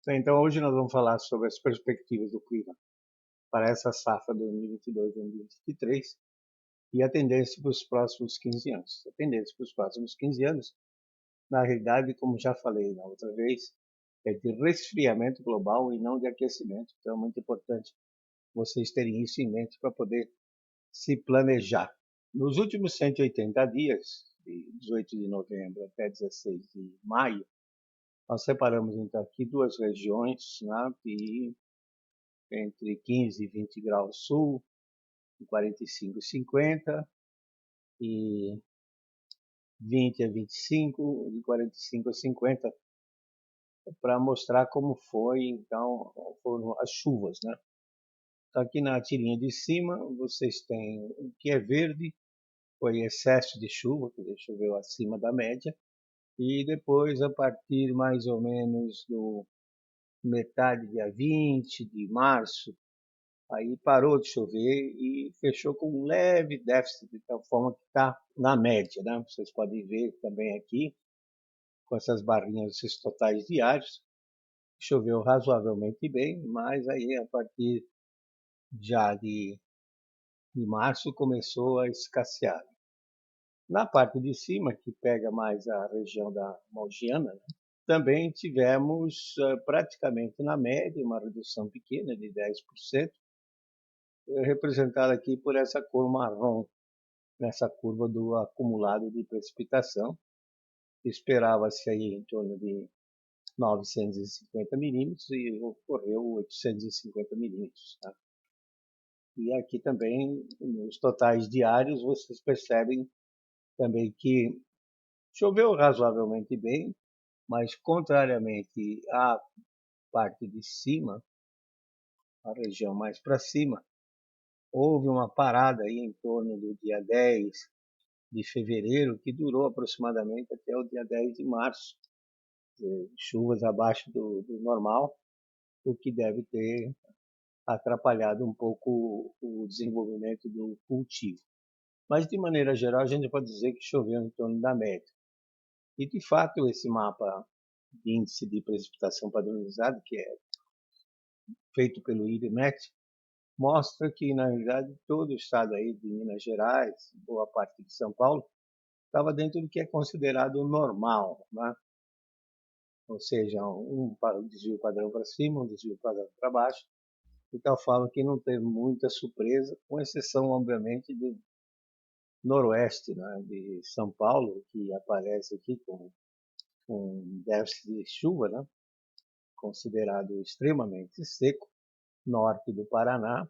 Então, hoje nós vamos falar sobre as perspectivas do clima para essa safra 2022-2023 e a tendência para os próximos 15 anos. A tendência para os próximos 15 anos, na realidade, como já falei na outra vez, é de resfriamento global e não de aquecimento. Então, é muito importante vocês terem isso em mente para poder se planejar. Nos últimos 180 dias, de 18 de novembro até 16 de maio, nós separamos então aqui duas regiões, né, entre 15 e 20 graus sul, de 45 e 50, e 20 a 25, de 45 a 50, para mostrar como foi, então, foram as chuvas, né? Então, aqui na tirinha de cima, vocês têm o que é verde, foi excesso de chuva, que choveu acima da média, e depois, a partir mais ou menos do metade dia 20 de março, aí parou de chover e fechou com um leve déficit, de tal forma que está na média, né? Vocês podem ver também aqui, com essas barrinhas, esses totais diários, choveu razoavelmente bem, mas aí a partir já de março começou a escassear. Na parte de cima, que pega mais a região da Malgiana, né, também tivemos praticamente na média uma redução pequena de 10%, representada aqui por essa cor marrom, nessa curva do acumulado de precipitação. Esperava-se aí em torno de 950 milímetros e ocorreu 850 milímetros. Tá? E aqui também, nos totais diários, vocês percebem também que choveu razoavelmente bem, mas contrariamente à parte de cima, a região mais para cima, houve uma parada aí em torno do dia 10 de fevereiro, que durou aproximadamente até o dia 10 de março, chuvas abaixo do normal, o que deve ter atrapalhado um pouco o desenvolvimento do cultivo. Mas, de maneira geral, a gente pode dizer que choveu em torno da média. E, de fato, esse mapa de índice de precipitação padronizado, que é feito pelo IBMET, mostra que, na realidade, todo o estado aí de Minas Gerais, boa parte de São Paulo, estava dentro do que é considerado normal, né? Ou seja, um desvio padrão para cima, um desvio padrão para baixo, de tal forma que não teve muita surpresa, com exceção, obviamente, do noroeste, né, de São Paulo, que aparece aqui com déficit de chuva, né, considerado extremamente seco, norte do Paraná,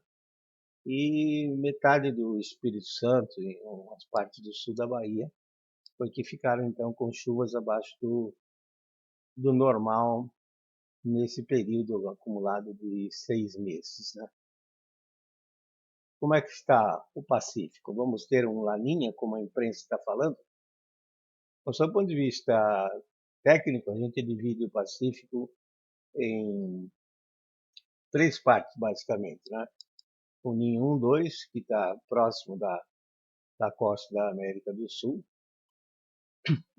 e metade do Espírito Santo e as partes do sul da Bahia, foi que ficaram então com chuvas abaixo do normal nesse período acumulado de 6 meses. Né? Como é que está o Pacífico? Vamos ter um Laninha, como a imprensa está falando? Do seu ponto de vista técnico, a gente divide o Pacífico em três partes, basicamente. Né? O Ninho 1, 2, que está próximo da costa da América do Sul.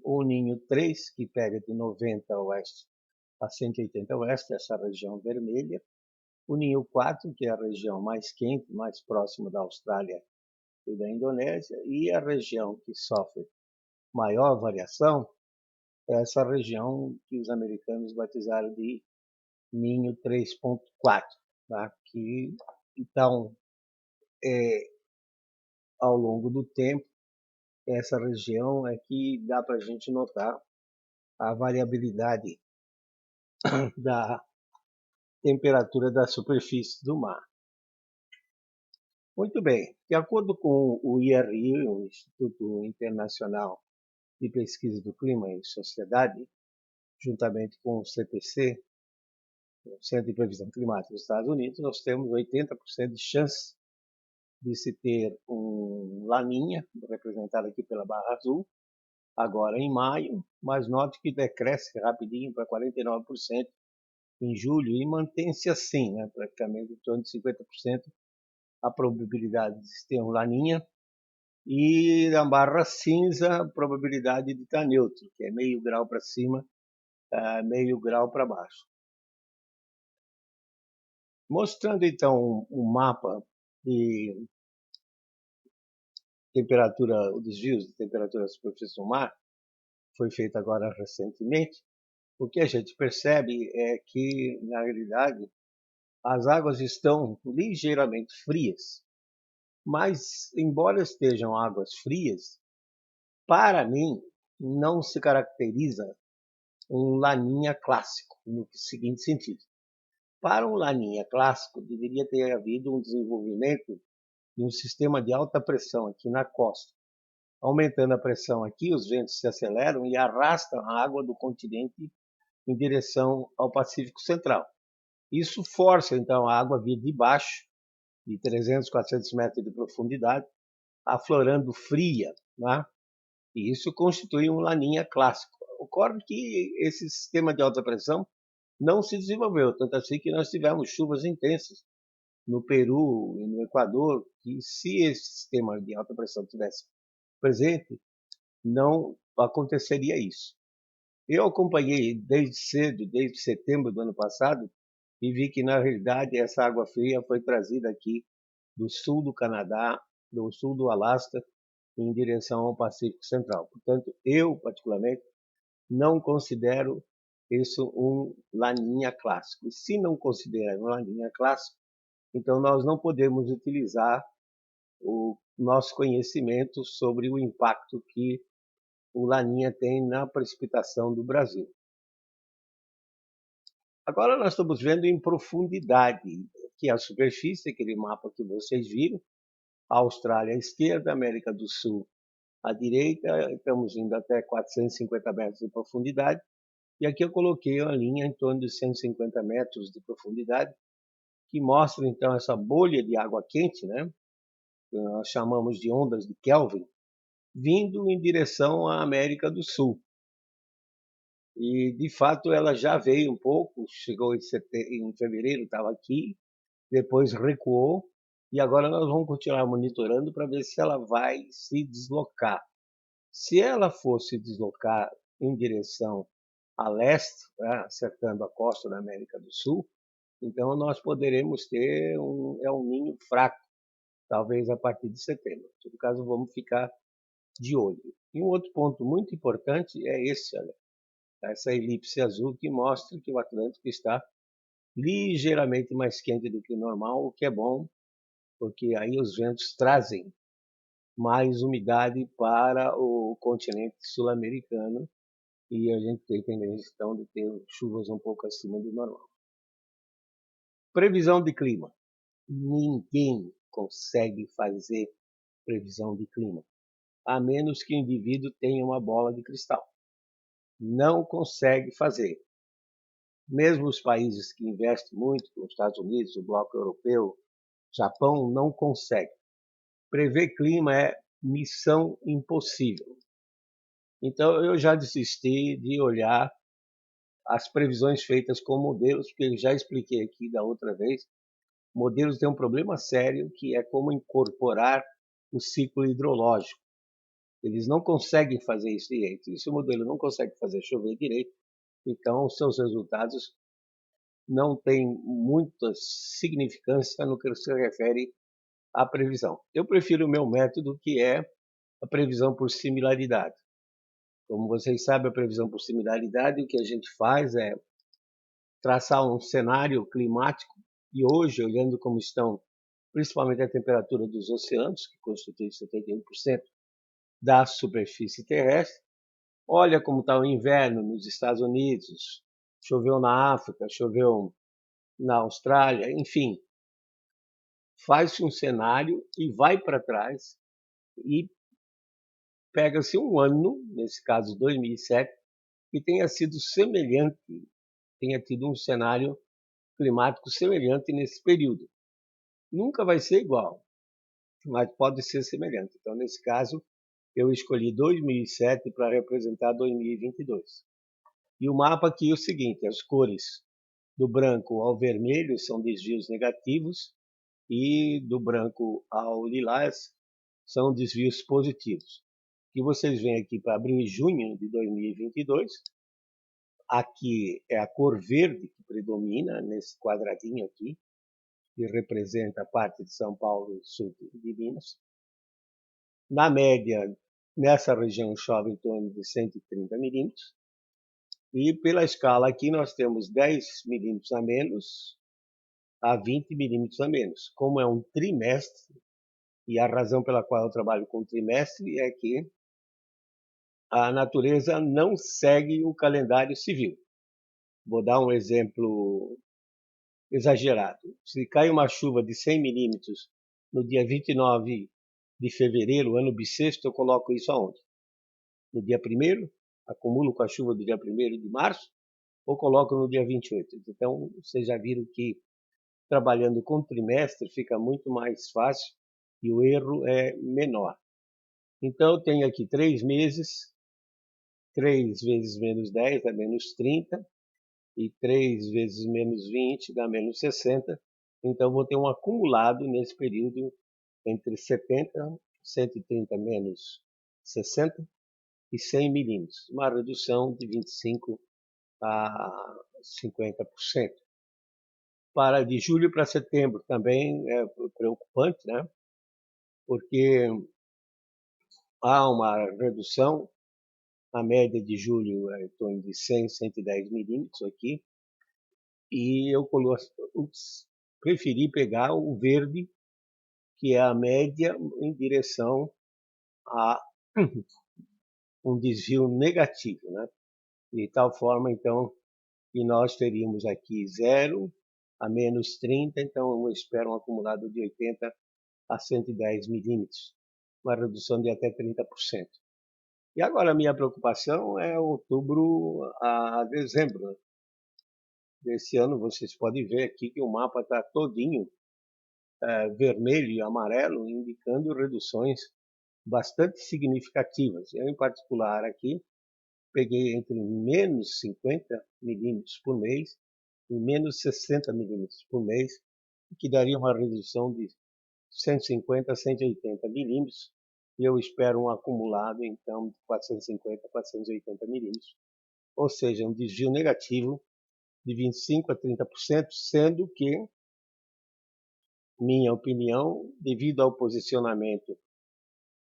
O Ninho 3, que pega de 90 a oeste a 180 oeste, essa região vermelha. O Ninho 4, que é a região mais quente, mais próxima da Austrália e da Indonésia. E a região que sofre maior variação é essa região que os americanos batizaram de Ninho 3.4, tá? Que, então, ao longo do tempo, essa região é que dá para a gente notar a variabilidade da temperatura da superfície do mar. Muito bem, de acordo com o IRI, o Instituto Internacional de Pesquisa do Clima e Sociedade, juntamente com o CPC, o Centro de Previsão Climática dos Estados Unidos, nós temos 80% de chance de se ter um laninha, representado aqui pela barra azul, agora em maio, mas note que decresce rapidinho para 49% em julho e mantém-se assim, né, praticamente em torno de 50% a probabilidade de se ter um laninha, e na barra cinza a probabilidade de estar neutro, que é meio grau para cima, meio grau para baixo. Mostrando então um mapa de temperatura, os desvios de temperatura da superfície do mar, foi feito agora recentemente. O que a gente percebe é que, na realidade, as águas estão ligeiramente frias. Mas, embora estejam águas frias, para mim, não se caracteriza um laninha clássico, no seguinte sentido. Para um laninha clássico, deveria ter havido um desenvolvimento de um sistema de alta pressão aqui na costa. Aumentando a pressão aqui, os ventos se aceleram e arrastam a água do continente em direção ao Pacífico Central. Isso força, então, a água a vir de baixo, de 300, 400 metros de profundidade, aflorando fria, né? E isso constitui um laninha clássico. Ocorre que esse sistema de alta pressão não se desenvolveu, tanto assim que nós tivemos chuvas intensas no Peru e no Equador, que se esse sistema de alta pressão tivesse presente, não aconteceria isso. Eu acompanhei desde cedo, desde setembro do ano passado, e vi que, na realidade, essa água fria foi trazida aqui do sul do Canadá, do sul do Alasca, em direção ao Pacífico Central. Portanto, eu, particularmente, não considero isso um laninha clássico. E se não considera um laninha clássico, então nós não podemos utilizar o nosso conhecimento sobre o impacto que o laninha tem na precipitação do Brasil. Agora nós estamos vendo em profundidade, que é a superfície, aquele mapa que vocês viram, a Austrália à esquerda, a América do Sul à direita, estamos indo até 450 metros de profundidade, e aqui eu coloquei uma linha em torno de 150 metros de profundidade, que mostra então essa bolha de água quente, né, que nós chamamos de ondas de Kelvin, vindo em direção à América do Sul. E, de fato, ela já veio um pouco, chegou em fevereiro, estava aqui, depois recuou, e agora nós vamos continuar monitorando para ver se ela vai se deslocar. Se ela for se deslocar em direção a leste, né, acertando a costa da América do Sul, então nós poderemos ter um El Niño fraco, talvez a partir de setembro. Em todo caso, vamos ficar de olho. E um outro ponto muito importante é esse, olha, essa elipse azul que mostra que o Atlântico está ligeiramente mais quente do que o normal, o que é bom, porque aí os ventos trazem mais umidade para o continente sul-americano e a gente tem tendência então de ter chuvas um pouco acima do normal. Previsão de clima. Ninguém consegue fazer previsão de clima, a menos que o indivíduo tenha uma bola de cristal. Não consegue fazer. Mesmo os países que investem muito, como os Estados Unidos, o Bloco Europeu, Japão, não consegue. Prever clima é missão impossível. Então eu já desisti de olhar as previsões feitas com modelos, porque eu já expliquei aqui da outra vez, modelos têm um problema sério que é como incorporar o ciclo hidrológico. Eles não conseguem fazer isso direito. E se o modelo não consegue fazer chover direito, então os seus resultados não têm muita significância no que se refere à previsão. Eu prefiro o meu método, que é a previsão por similaridade. Como vocês sabem, a previsão por similaridade, o que a gente faz é traçar um cenário climático e hoje, olhando como estão principalmente a temperatura dos oceanos, que constitui 71% da superfície terrestre, olha como está o inverno nos Estados Unidos, choveu na África, choveu na Austrália, enfim, faz-se um cenário e vai para trás e pega-se um ano, nesse caso 2007, que tenha sido semelhante, tenha tido um cenário climático semelhante nesse período. Nunca vai ser igual, mas pode ser semelhante. Então, nesse caso, eu escolhi 2007 para representar 2022. E o mapa aqui é o seguinte, as cores do branco ao vermelho são desvios negativos e do branco ao lilás são desvios positivos. O que vocês veem aqui para abril e junho de 2022, aqui é a cor verde que predomina nesse quadradinho aqui, que representa a parte de São Paulo e sul de Minas. Na média, nessa região chove em torno de 130 milímetros. E pela escala aqui nós temos 10 milímetros a menos a 20 milímetros a menos. Como é um trimestre, e a razão pela qual eu trabalho com trimestre é que a natureza não segue o calendário civil. Vou dar um exemplo exagerado. Se cai uma chuva de 100 milímetros no dia 29 de fevereiro, ano bissexto, eu coloco isso aonde? No dia 1º, acumulo com a chuva do dia 1º de março, ou coloco no dia 28. Então, vocês já viram que trabalhando com trimestre fica muito mais fácil e o erro é menor. Então, eu tenho aqui 3 meses, 3 vezes menos 10 dá menos 30, e 3 vezes menos 20 dá menos 60. Então, vou ter um acumulado nesse período entre 70, 130 menos 60 e 100 milímetros, uma redução de 25 a 50%. Para de julho para setembro também é preocupante, né? Porque há uma redução, a média de julho é em torno de 100, 110 milímetros aqui, e eu preferi pegar o verde, que é a média em direção a um desvio negativo, né? De tal forma, então, que nós teríamos aqui 0 a menos 30, então eu espero um acumulado de 80 a 110 milímetros, uma redução de até 30%. E agora a minha preocupação é outubro a dezembro, né? Desse ano vocês podem ver aqui que o mapa está todinho vermelho e amarelo, indicando reduções bastante significativas. Eu, em particular, aqui peguei entre menos 50 milímetros por mês e menos 60 milímetros por mês, que daria uma redução de 150 a 180 milímetros, e eu espero um acumulado, então, de 450 a 480 milímetros, ou seja, um desvio negativo de 25 a 30%, sendo que, minha opinião, devido ao posicionamento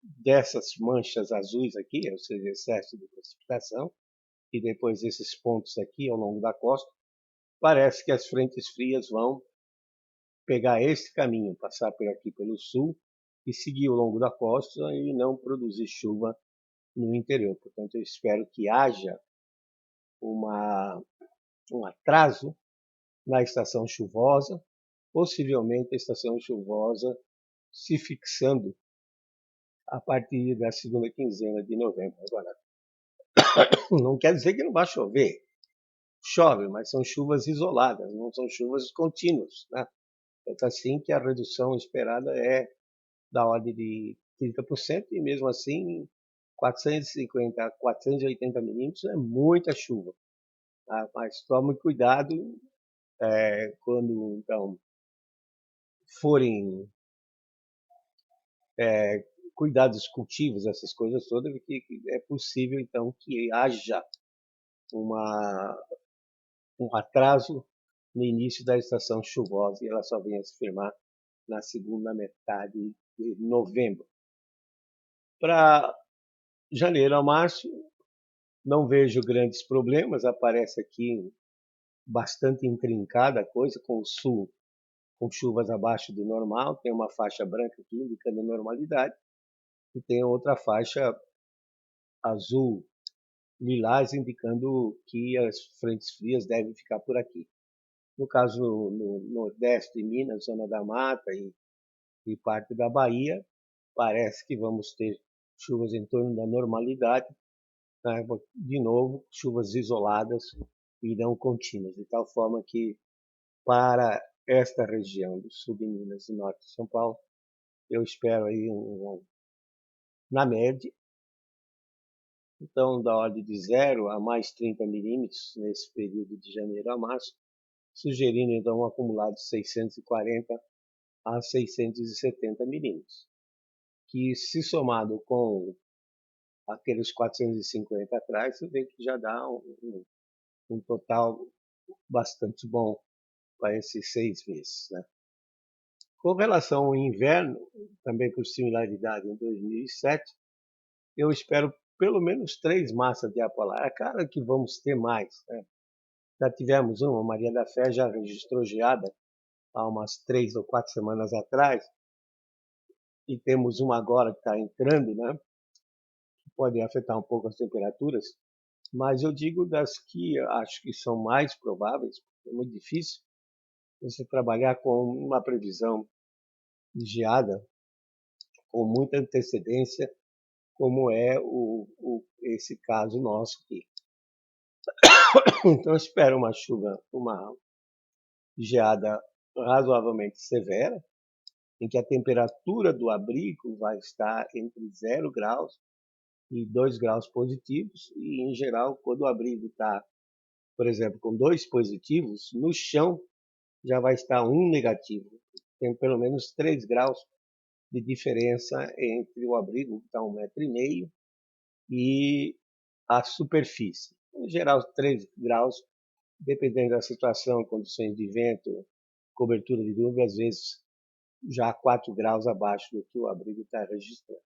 dessas manchas azuis aqui, ou seja, excesso de precipitação, e depois esses pontos aqui ao longo da costa, parece que as frentes frias vão pegar esse caminho, passar por aqui pelo sul e seguir ao longo da costa e não produzir chuva no interior. Portanto, eu espero que haja um atraso na estação chuvosa, possivelmente a estação chuvosa se fixando a partir da segunda quinzena de novembro. Agora, não quer dizer que não vai chover. Chove, mas são chuvas isoladas, não são chuvas contínuas, né? É assim que a redução esperada é da ordem de 30%, e mesmo assim 450 a 480 milímetros é muita chuva. Tá? Mas tome cuidado quando então forem cuidar dos cultivos, essas coisas todas, que é possível então que haja um atraso no início da estação chuvosa e ela só venha se firmar na segunda metade de novembro. Para janeiro a março, não vejo grandes problemas, aparece aqui bastante intrincada a coisa, com o sul com chuvas abaixo do normal, tem uma faixa branca aqui indicando normalidade, e tem outra faixa azul lilás indicando que as frentes frias devem ficar por aqui. No caso, no nordeste de Minas, zona da mata e parte da Bahia, parece que vamos ter chuvas em torno da normalidade, né? De novo, chuvas isoladas e não contínuas, de tal forma que para esta região do sul de Minas e norte de São Paulo, eu espero aí na média, então da ordem de 0 a mais 30 milímetros nesse período de janeiro a março, sugerindo então um acumulado de 640 a 670 milímetros, que se somado com aqueles 450 atrás, você vê que já dá um total bastante bom para esses 6 meses, né? Com relação ao inverno, também por similaridade em 2007, eu espero pelo menos 3 massas de Apolar. É claro que vamos ter mais, né? Já tivemos uma, Maria da Fé já registrou geada há umas 3 ou 4 semanas atrás, e temos uma agora que está entrando, né? Que pode afetar um pouco as temperaturas, mas eu digo das que acho que são mais prováveis, porque é muito difícil você trabalhar com uma previsão de geada com muita antecedência, como é esse caso nosso aqui. Então, eu espero uma chuva, uma geada razoavelmente severa, em que a temperatura do abrigo vai estar entre 0 graus e 2 graus positivos, e em geral, quando o abrigo está, por exemplo, com 2 positivos, no chão já vai estar 1 negativo. Tem pelo menos 3 graus de diferença entre o abrigo, que está a 1,5 m, e a superfície. Em geral, 3 graus, dependendo da situação, condições de vento, cobertura de nuvem, às vezes já 4 graus abaixo do que o abrigo está registrando.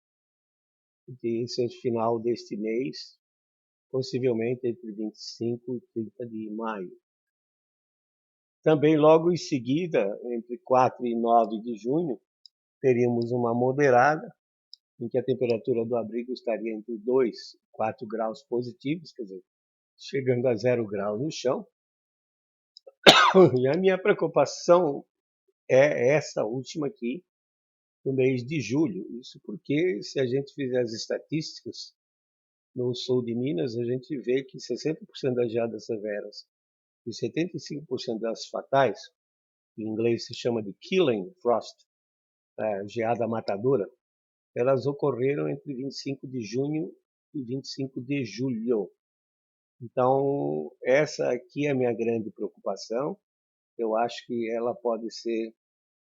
E isso é o final deste mês, possivelmente entre 25 e 30 de maio. Também logo em seguida, entre 4 e 9 de junho, teríamos uma moderada, em que a temperatura do abrigo estaria entre 2 e 4 graus positivos, quer dizer, chegando a 0 graus no chão. E a minha preocupação é essa última aqui, no mês de julho. Isso porque, se a gente fizer as estatísticas, no sul de Minas, a gente vê que 60% das geadas severas e 75% das fatais, que em inglês se chama de killing frost, geada matadora, elas ocorreram entre 25 de junho e 25 de julho. Então, essa aqui é a minha grande preocupação. Eu acho que ela pode ser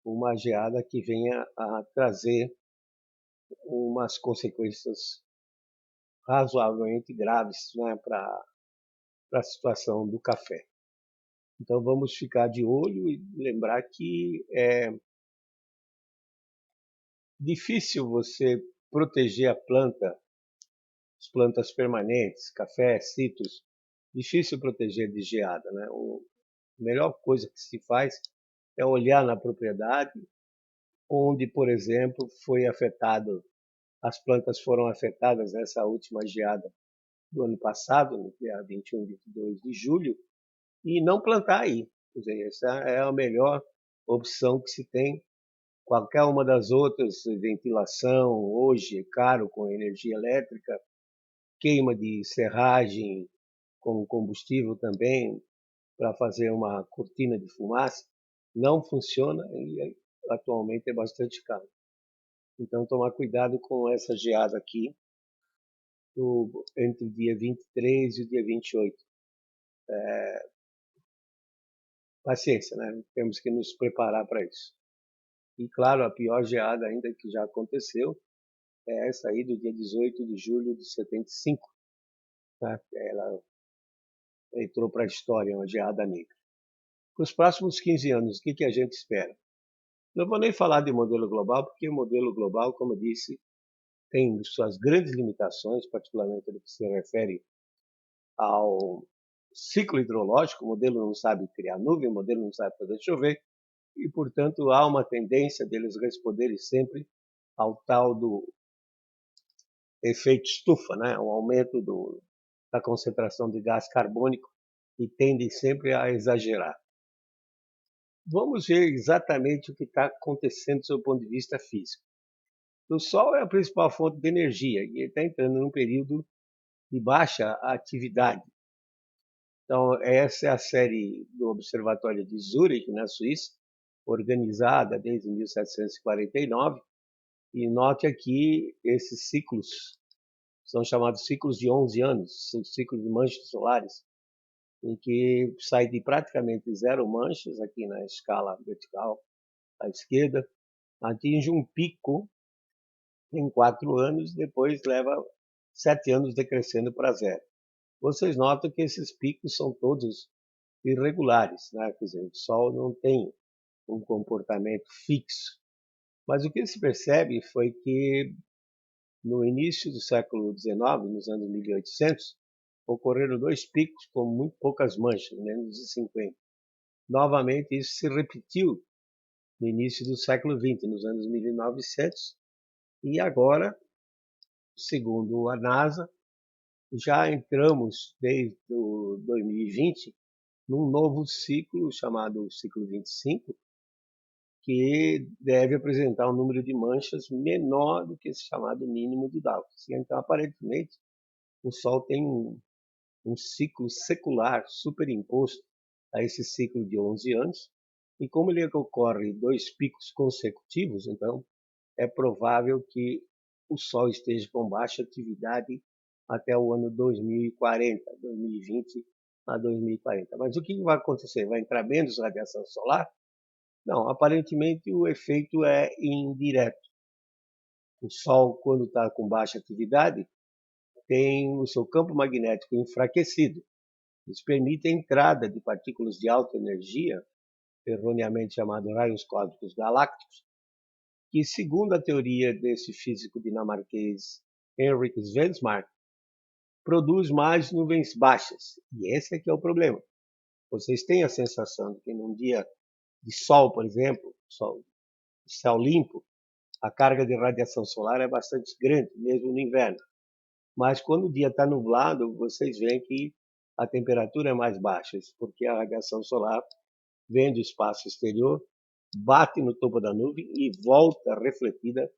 uma geada que venha a trazer umas consequências razoavelmente graves, né, para a situação do café. Então vamos ficar de olho e lembrar que é difícil você proteger a planta, as plantas permanentes, café, citros, difícil proteger de geada, né? A melhor coisa que se faz é olhar na propriedade onde, por exemplo, foi afetado, as plantas foram afetadas nessa última geada do ano passado, no dia 21 e 22 de julho, e não plantar aí. Quer dizer, essa é a melhor opção que se tem. Qualquer uma das outras, ventilação, hoje é caro com energia elétrica, queima de serragem com combustível também, para fazer uma cortina de fumaça, não funciona e atualmente é bastante caro. Então, tomar cuidado com essa geada aqui, entre o dia 23 e o dia 28. Paciência, né? Temos que nos preparar para isso. E, claro, a pior geada ainda que já aconteceu é essa aí do dia 18 de julho de 75. Tá? Ela entrou para a história, uma geada negra. Para os próximos 15 anos, o que a gente espera? Não vou nem falar de modelo global, porque o modelo global, como eu disse, tem suas grandes limitações, particularmente no que se refere ao ciclo hidrológico. O modelo não sabe criar nuvem, o modelo não sabe fazer chover, e, portanto, há uma tendência deles responderem sempre ao tal do efeito estufa, né? O aumento da concentração de gás carbônico, e tendem sempre a exagerar. Vamos ver exatamente o que está acontecendo do ponto de vista físico. O Sol é a principal fonte de energia e ele está entrando num período de baixa atividade. Então, essa é a série do Observatório de Zurich, na Suíça, organizada desde 1749. E note aqui esses ciclos, são chamados ciclos de 11 anos, são ciclos de manchas solares, em que sai de praticamente 0 manchas, aqui na escala vertical à esquerda, atinge um pico em 4 anos, depois leva 7 anos decrescendo para 0. Vocês notam que esses picos são todos irregulares, né? Quer dizer, o Sol não tem um comportamento fixo. Mas o que se percebe foi que no início do século XIX, nos anos 1800, ocorreram dois picos com muito poucas manchas, menos de 50. Novamente, isso se repetiu no início do século XX, nos anos 1900, e agora, segundo a NASA, já entramos desde o 2020 num novo ciclo chamado ciclo 25, que deve apresentar um número de manchas menor do que esse chamado mínimo do Dow. Então, aparentemente, o Sol tem um ciclo secular superimposto a esse ciclo de 11 anos, e como ele ocorre dois picos consecutivos, então é provável que o Sol esteja com baixa atividade até o ano 2040, 2020 a 2040. Mas o que vai acontecer? Vai entrar menos radiação solar? Não, aparentemente o efeito é indireto. O Sol, quando está com baixa atividade, tem o seu campo magnético enfraquecido. Isso permite a entrada de partículas de alta energia, erroneamente chamados raios cósmicos galácticos, que, segundo a teoria desse físico dinamarquês Henrik Svensmark, produz mais nuvens baixas. E esse é que é o problema. Vocês têm a sensação de que num dia de sol, por exemplo, céu limpo, a carga de radiação solar é bastante grande, mesmo no inverno. Mas quando o dia está nublado, vocês veem que a temperatura é mais baixa, porque a radiação solar vem do espaço exterior, bate no topo da nuvem e volta refletida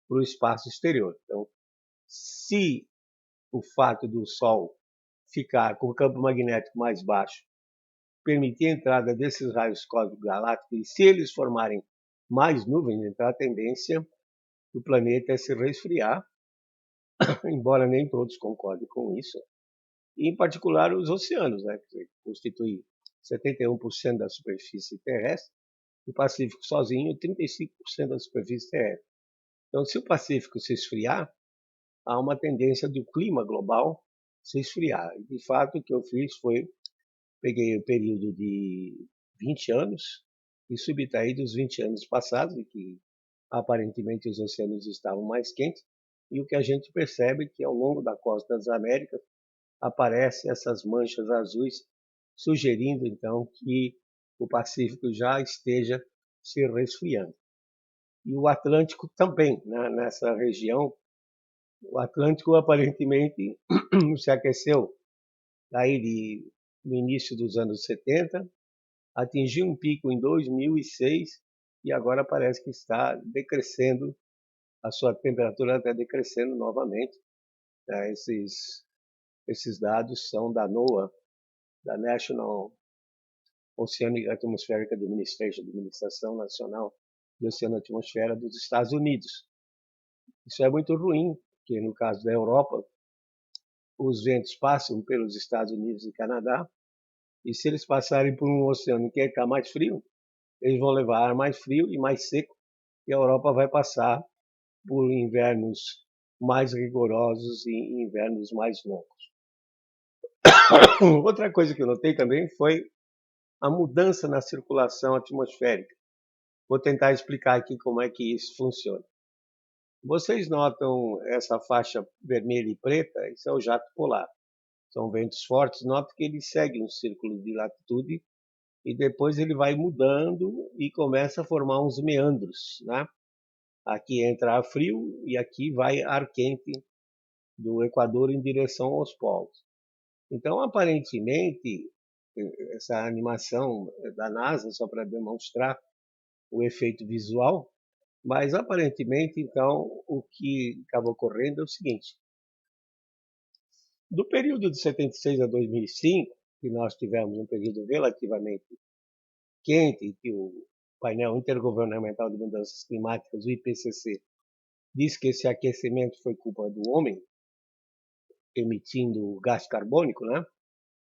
para o espaço exterior. Então, se o fato do Sol ficar com o campo magnético mais baixo permitir a entrada desses raios cósmicos galácticos, e se eles formarem mais nuvens, então a tendência do planeta é se resfriar, embora nem todos concordem com isso, e em particular os oceanos, né, que constituem 71% da superfície terrestre, o Pacífico sozinho 35% da superfície terrestre. Então, se o Pacífico se esfriar, há uma tendência do clima global se esfriar. E, de fato, o que eu fiz foi, peguei o período de 20 anos e subtraí dos 20 anos passados, em que aparentemente os oceanos estavam mais quentes, e o que a gente percebe é que ao longo da costa das Américas aparecem essas manchas azuis, sugerindo então que o Pacífico já esteja se resfriando. E o Atlântico também, né? Nessa região, o Atlântico aparentemente se aqueceu aí no início dos anos 70, atingiu um pico em 2006 e agora parece que está decrescendo, a sua temperatura está decrescendo novamente. Esses dados são da NOAA, da National Oceanic Atmospheric Administration, Administração Nacional de Oceano e Atmosfera dos Estados Unidos. Isso é muito ruim, porque no caso da Europa, os ventos passam pelos Estados Unidos e Canadá, e se eles passarem por um oceano que está mais frio, eles vão levar ar mais frio e mais seco, e a Europa vai passar por invernos mais rigorosos e invernos mais longos. Outra coisa que eu notei também foi a mudança na circulação atmosférica. Vou tentar explicar aqui como é que isso funciona. Vocês notam essa faixa vermelha e preta? Isso é o jato polar. São ventos fortes. Note que ele segue um círculo de latitude e depois ele vai mudando e começa a formar uns meandros, né? Aqui entra ar frio e aqui vai ar quente do Equador em direção aos polos. Então, aparentemente, essa animação da NASA, só para demonstrar o efeito visual, mas aparentemente, então, o que acaba ocorrendo é o seguinte: do período de 76 a 2005, que nós tivemos um período relativamente quente, que o painel intergovernamental de mudanças climáticas, o IPCC, diz que esse aquecimento foi culpa do homem, emitindo gás carbônico, né?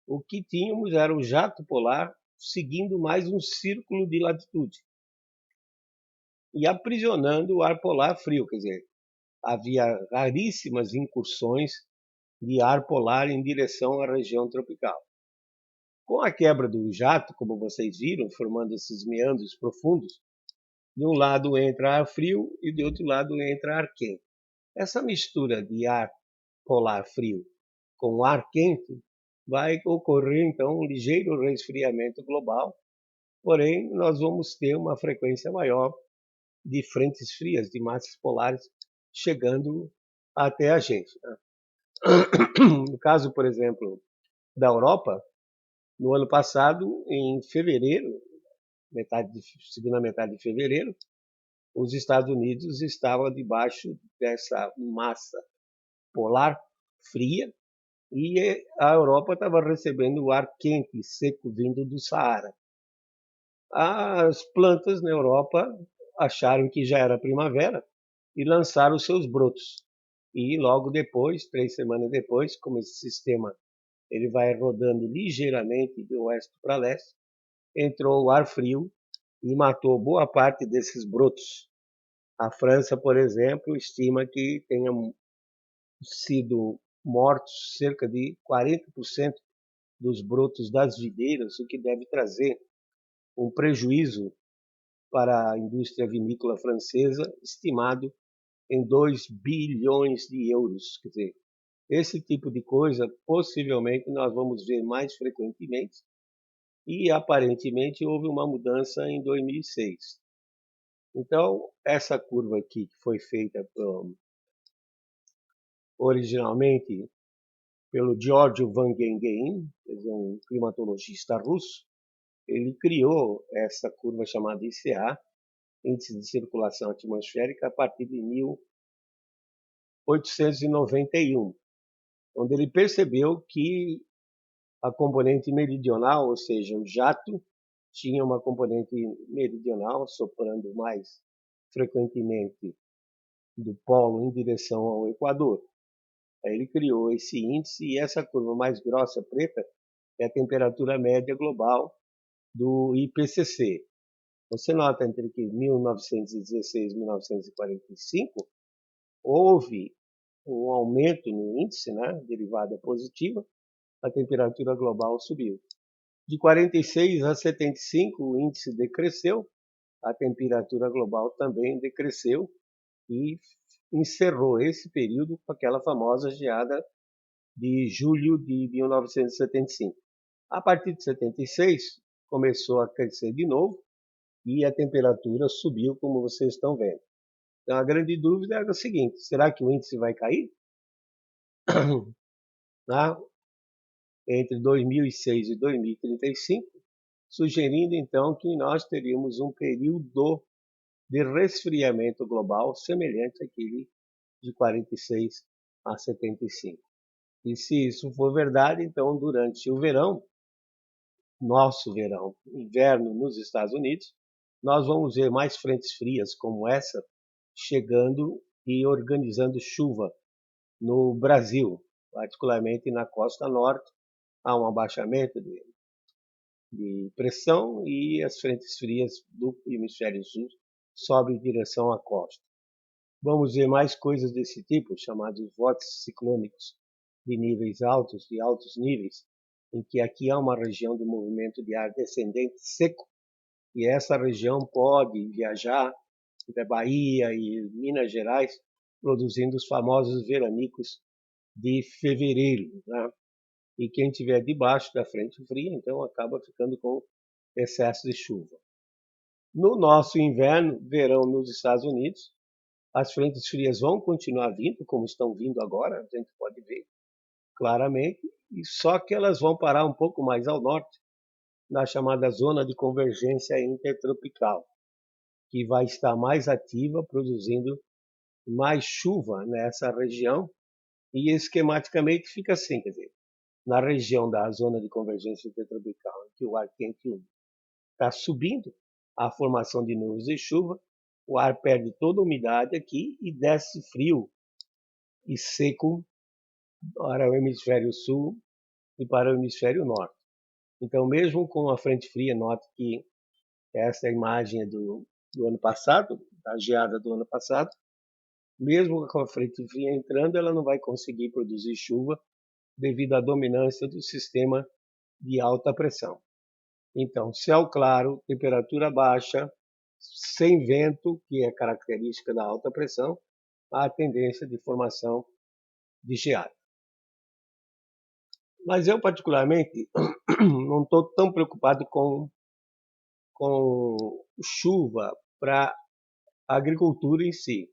O que tínhamos era o jato polar seguindo mais um círculo de latitude e aprisionando o ar polar frio, quer dizer, havia raríssimas incursões de ar polar em direção à região tropical. Com a quebra do jato, como vocês viram, formando esses meandros profundos, de um lado entra ar frio e de outro lado entra ar quente. Essa mistura de ar polar frio com ar quente vai ocorrer então um ligeiro resfriamento global, porém nós vamos ter uma frequência maior de frentes frias, de massas polares chegando até a gente. No caso, por exemplo, da Europa, no ano passado, em fevereiro, segunda metade de fevereiro, os Estados Unidos estavam debaixo dessa massa polar fria e a Europa estava recebendo o ar quente e seco vindo do Saara. As plantas na Europa acharam que já era primavera e lançaram seus brotos. E logo depois, 3 semanas depois, como esse sistema ele vai rodando ligeiramente de oeste para leste, entrou o ar frio e matou boa parte desses brotos. A França, por exemplo, estima que tenha sido mortos cerca de 40% dos brotos das videiras, o que deve trazer um prejuízo para a indústria vinícola francesa estimado em 2 bilhões de euros. Quer dizer, esse tipo de coisa possivelmente nós vamos ver mais frequentemente e aparentemente houve uma mudança em 2006. Então, essa curva aqui que foi feita originalmente pelo Giorgio Van Gengen, um climatologista russo, ele criou essa curva chamada ICA, Índice de Circulação Atmosférica, a partir de 1891, onde ele percebeu que a componente meridional, ou seja, o jato, tinha uma componente meridional, soprando mais frequentemente do polo em direção ao Equador. Aí ele criou esse índice e essa curva mais grossa, preta, é a temperatura média global do IPCC. Você nota entre 1916 e 1945, houve um aumento no índice, né, derivada positiva, a temperatura global subiu. De 46 a 75, o índice decresceu, a temperatura global também decresceu e encerrou esse período com aquela famosa geada de julho de 1975. A partir de 76, começou a crescer de novo e a temperatura subiu, como vocês estão vendo. Então, a grande dúvida é a seguinte: será que o índice vai cair? Entre 2006 e 2035, sugerindo então que nós teríamos um período de resfriamento global semelhante àquele de 46 a 75. E se isso for verdade, então durante o verão, nosso verão, inverno nos Estados Unidos, nós vamos ver mais frentes frias como essa chegando e organizando chuva no Brasil, particularmente na costa norte. Há um abaixamento de pressão e as frentes frias do hemisfério sul sobem em direção à costa. Vamos ver mais coisas desse tipo, chamados vórtices ciclônicos de níveis altos, de altos níveis, em que aqui há uma região de movimento de ar descendente seco, e essa região pode viajar entre a Bahia e Minas Gerais, produzindo os famosos veranicos de fevereiro, né? E quem estiver debaixo da frente fria, então acaba ficando com excesso de chuva. No nosso inverno, verão nos Estados Unidos, as frentes frias vão continuar vindo, como estão vindo agora, a gente pode ver claramente, e só que elas vão parar um pouco mais ao norte, na chamada zona de convergência intertropical, que vai estar mais ativa, produzindo mais chuva nessa região, e esquematicamente fica assim, quer dizer, na região da zona de convergência intertropical, em que o ar quente está subindo, a formação de nuvens de chuva, o ar perde toda a umidade aqui e desce frio e seco para o hemisfério sul e para o hemisfério norte. Então, mesmo com a frente fria, note que essa imagem é do ano passado, da geada do ano passado, mesmo com a frente fria entrando, ela não vai conseguir produzir chuva devido à dominância do sistema de alta pressão. Então, céu claro, temperatura baixa, sem vento, que é característica da alta pressão, há a tendência de formação de geada. Mas eu, particularmente, não estou tão preocupado com chuva para a agricultura em si.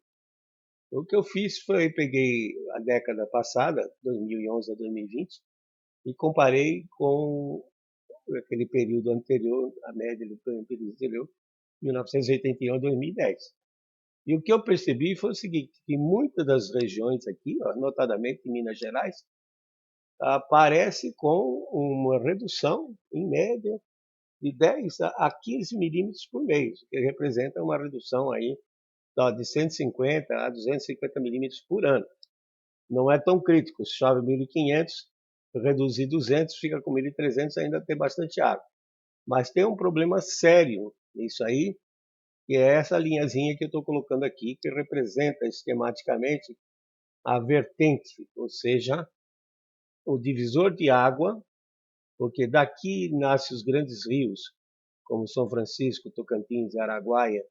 O que eu fiz foi, peguei a década passada, 2011 a 2020, e comparei com aquele período anterior, a média do período anterior, 1981 a 2010. E o que eu percebi foi o seguinte, que muitas das regiões aqui, notadamente em Minas Gerais, aparece com uma redução, em média, de 10 a 15 milímetros por mês, o que representa uma redução aí de 150 a 250 milímetros por ano. Não é tão crítico, se chove 1.500, reduzir 200, fica com 1.300, ainda tem bastante água. Mas tem um problema sério nisso aí, que é essa linhazinha que eu estou colocando aqui, que representa esquematicamente a vertente, ou seja, o divisor de água, porque daqui nascem os grandes rios, como São Francisco, Tocantins e Araguaia,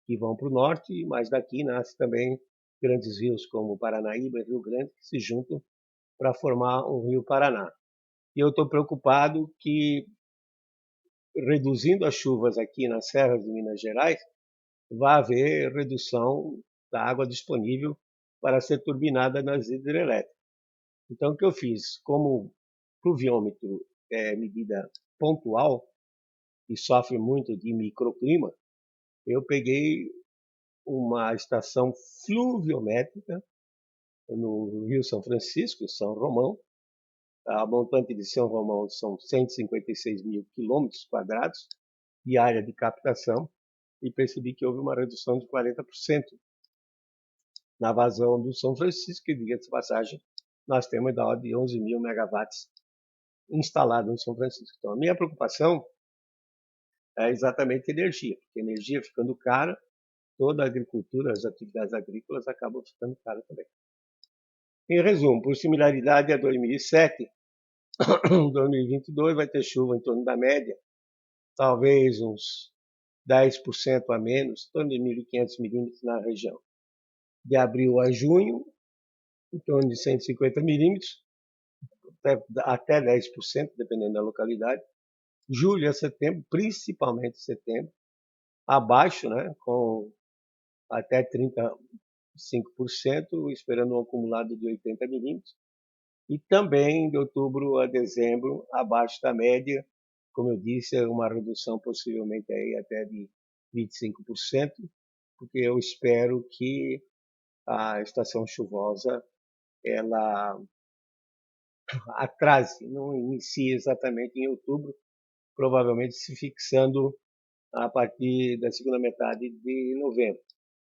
que vão para o norte, mas daqui nascem também grandes rios como Paranaíba e Rio Grande, que se juntam para formar um rio Paraná. E eu estou preocupado que, reduzindo as chuvas aqui nas serras de Minas Gerais, vai haver redução da água disponível para ser turbinada nas hidrelétricas. Então, o que eu fiz? Como pluviômetro é medida pontual e sofre muito de microclima, eu peguei uma estação fluviométrica no Rio São Francisco, São Romão. A montante de São Romão são 156 mil quilômetros quadrados de área de captação e percebi que houve uma redução de 40% na vazão do São Francisco, que, diga-se de passagem, nós temos da ordem de 11 mil megawatts instalado no São Francisco. Então, a minha preocupação é exatamente energia, porque energia ficando cara, toda a agricultura, as atividades agrícolas acabam ficando caras também. Em resumo, por similaridade a 2007, 2022 vai ter chuva em torno da média, talvez uns 10% a menos, em torno de 1.500 milímetros na região. De abril a junho, em torno de 150 milímetros, até 10%, dependendo da localidade. Julho a setembro, principalmente setembro, abaixo, né, com até 35%, esperando um acumulado de 80 milímetros. E também de outubro a dezembro, abaixo da média, como eu disse, uma redução possivelmente aí até de 25%, porque eu espero que a estação chuvosa ela atrase, não inicie exatamente em outubro, provavelmente se fixando a partir da segunda metade de novembro.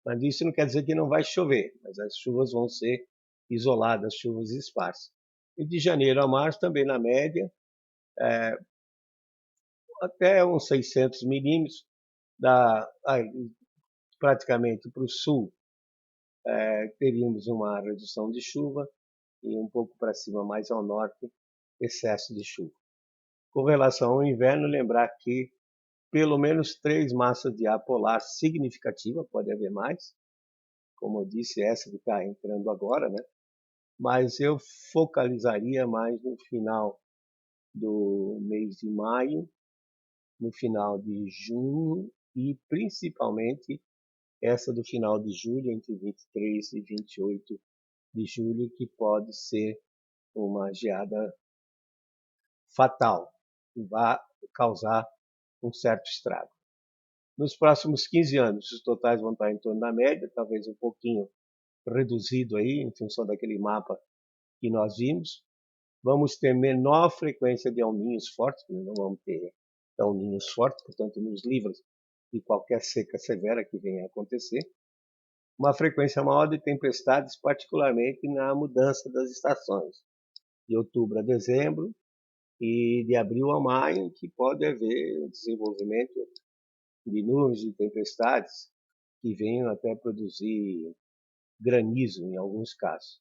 Mas isso não quer dizer que não vai chover, mas as chuvas vão ser isoladas, chuvas esparsas. E de janeiro a março, também na média, até uns 600 milímetros, praticamente para o sul, teríamos uma redução de chuva, e um pouco para cima, mais ao norte, excesso de chuva. Com relação ao inverno, lembrar que pelo menos 3 massas de ar polar significativa, pode haver mais, como eu disse, essa que está entrando agora, né? Mas eu focalizaria mais no final do mês de maio, no final de junho e principalmente essa do final de julho, entre 23 e 28 de julho, que pode ser uma geada fatal, que vai causar um certo estrago. Nos próximos 15 anos, os totais vão estar em torno da média, talvez um pouquinho reduzido aí, em função daquele mapa que nós vimos. Vamos ter menor frequência de El Niños fortes, não vamos ter El Niños fortes, portanto, nos livros de qualquer seca severa que venha a acontecer. Uma frequência maior de tempestades, particularmente na mudança das estações, de outubro a dezembro e de abril a maio, que pode haver desenvolvimento de nuvens de tempestades que venham até produzir granizo em alguns casos.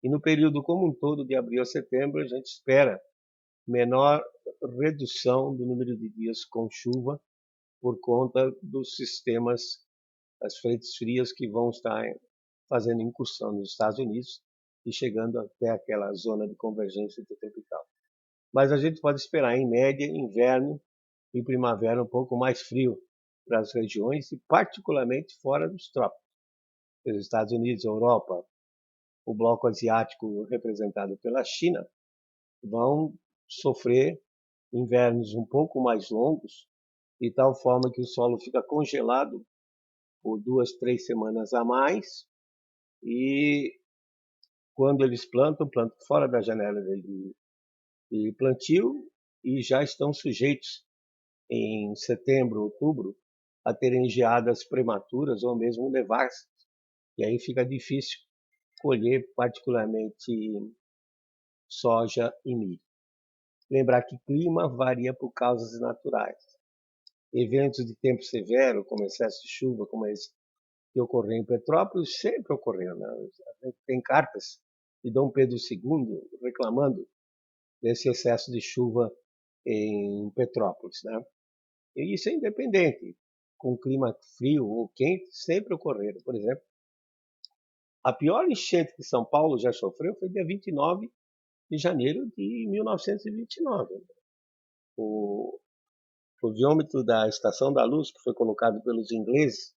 E no período como um todo, de abril a setembro, a gente espera menor redução do número de dias com chuva por conta dos sistemas, as frentes frias que vão estar fazendo incursão nos Estados Unidos e chegando até aquela zona de convergência intertropical. Mas a gente pode esperar, em média, inverno e primavera um pouco mais frio para as regiões e particularmente fora dos trópicos. Os Estados Unidos, Europa, o bloco asiático representado pela China, vão sofrer invernos um pouco mais longos, de tal forma que o solo fica congelado por 2, 3 semanas a mais, e quando eles plantam fora da janela de plantio e já estão sujeitos em setembro, outubro, a terem geadas prematuras ou mesmo nevascas, e aí fica difícil colher particularmente soja e milho. Lembrar que clima varia por causas naturais. Eventos de tempo severo, como excesso de chuva, como esse que ocorreu em Petrópolis, sempre ocorreu. Né? A gente tem cartas de Dom Pedro II reclamando desse excesso de chuva em Petrópolis. Né? E isso é independente. Com clima frio ou quente, sempre ocorreram. Por exemplo, a pior enchente que São Paulo já sofreu foi dia 29 de janeiro de 1929. O fluviômetro da Estação da Luz, que foi colocado pelos ingleses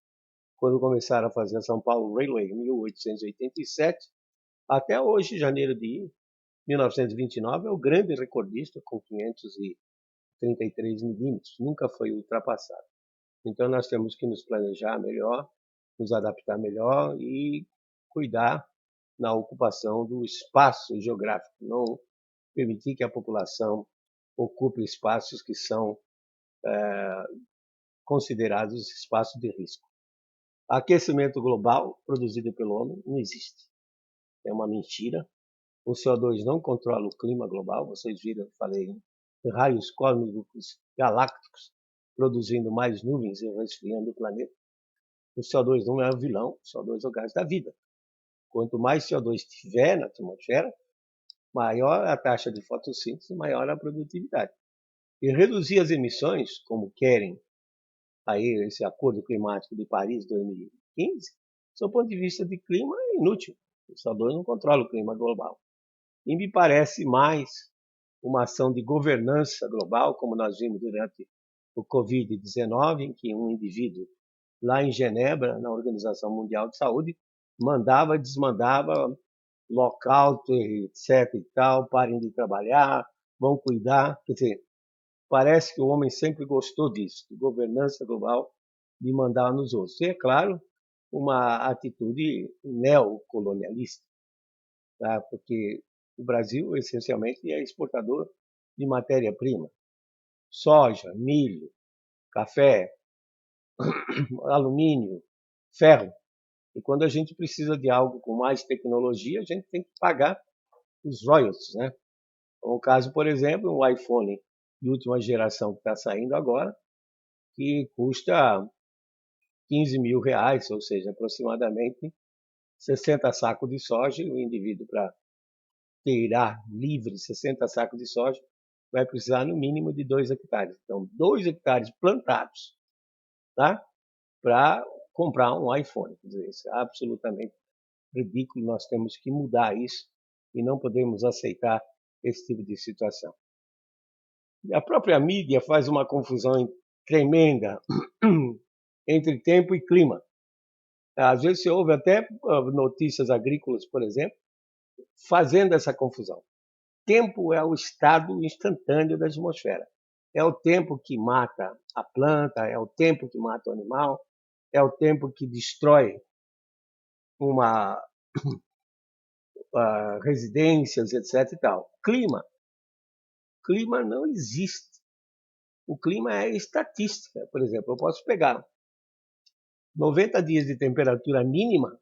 quando começaram a fazer a São Paulo Railway em 1887, até hoje, janeiro de 1929, é o grande recordista com 533 milímetros. Nunca foi ultrapassado. Então nós temos que nos planejar melhor, nos adaptar melhor e cuidar na ocupação do espaço geográfico, não permitir que a população ocupe espaços que são considerados espaços de risco. Aquecimento global produzido pelo homem não existe. É uma mentira. O CO2 não controla o clima global. Vocês viram, eu falei, em raios cósmicos galácticos produzindo mais nuvens e resfriando o planeta. O CO2 não é um vilão, o CO2 é o gás da vida. Quanto mais CO2 tiver na atmosfera, maior a taxa de fotossíntese, maior a produtividade. E reduzir as emissões, como querem aí esse Acordo Climático de Paris 2015, do ponto de vista de clima, é inútil. O CO2 não controla o clima global. E me parece mais uma ação de governança global, como nós vimos durante o Covid-19, em que um indivíduo lá em Genebra, na Organização Mundial de Saúde, mandava, desmandava, lockout, etc e tal, parem de trabalhar, vão cuidar. Quer dizer, parece que o homem sempre gostou disso, de governança global, de mandar nos outros. E, é claro, uma atitude neocolonialista, tá? Porque o Brasil, essencialmente, é exportador de matéria-prima. Soja, milho, café, alumínio, ferro. E quando a gente precisa de algo com mais tecnologia, a gente tem que pagar os royalties, né? O caso, por exemplo, um iPhone de última geração que está saindo agora, que custa 15 mil reais, ou seja, aproximadamente 60 sacos de soja, e o indivíduo, para tirar livre 60 sacos de soja, vai precisar no mínimo de 2 hectares. Então, 2 hectares plantados, tá? Para comprar um iPhone. Quer dizer, isso é absolutamente ridículo. Nós temos que mudar isso e não podemos aceitar esse tipo de situação. E a própria mídia faz uma confusão tremenda entre tempo e clima. Às vezes você ouve até notícias agrícolas, por exemplo, fazendo essa confusão. Tempo é o estado instantâneo da atmosfera. É o tempo que mata a planta, é o tempo que mata o animal, é o tempo que destrói uma residências, etc. e tal. Clima não existe. O clima é estatística. Por exemplo, eu posso pegar 90 dias de temperatura mínima,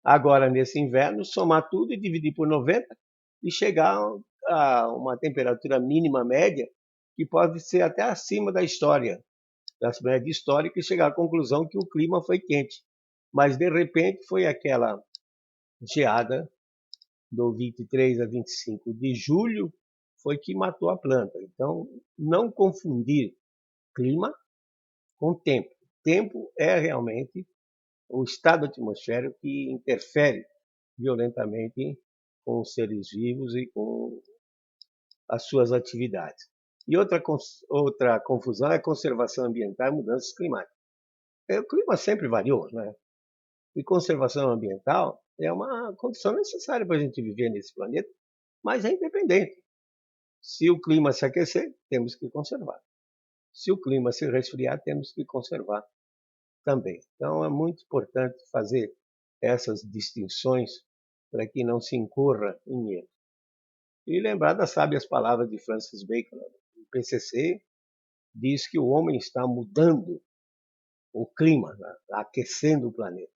agora nesse inverno, somar tudo e dividir por 90 e chegar a uma temperatura mínima média que pode ser até acima da história, da média histórica, e chegar à conclusão que o clima foi quente. Mas, de repente, foi aquela geada do 23 a 25 de julho, foi que matou a planta. Então, não confundir clima com tempo. Tempo é realmente o estado atmosférico que interfere violentamente com os seres vivos e com as suas atividades. E outra confusão é conservação ambiental e mudanças climáticas. O clima sempre variou, né? E conservação ambiental é uma condição necessária para a gente viver nesse planeta, mas é independente. Se o clima se aquecer, temos que conservar. Se o clima se resfriar, temos que conservar também. Então é muito importante fazer essas distinções para que não se incorra em erro. E lembrar das sábias palavras de Francis Bacon. O PCC diz que o homem está mudando o clima, né? Aquecendo o planeta.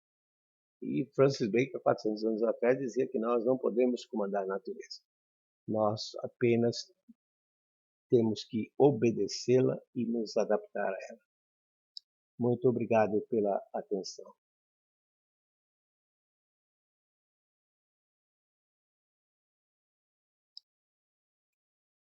E Francis Bacon, 400 anos atrás, dizia que nós não podemos comandar a natureza. Nós apenas temos que obedecê-la e nos adaptar a ela. Muito obrigado pela atenção.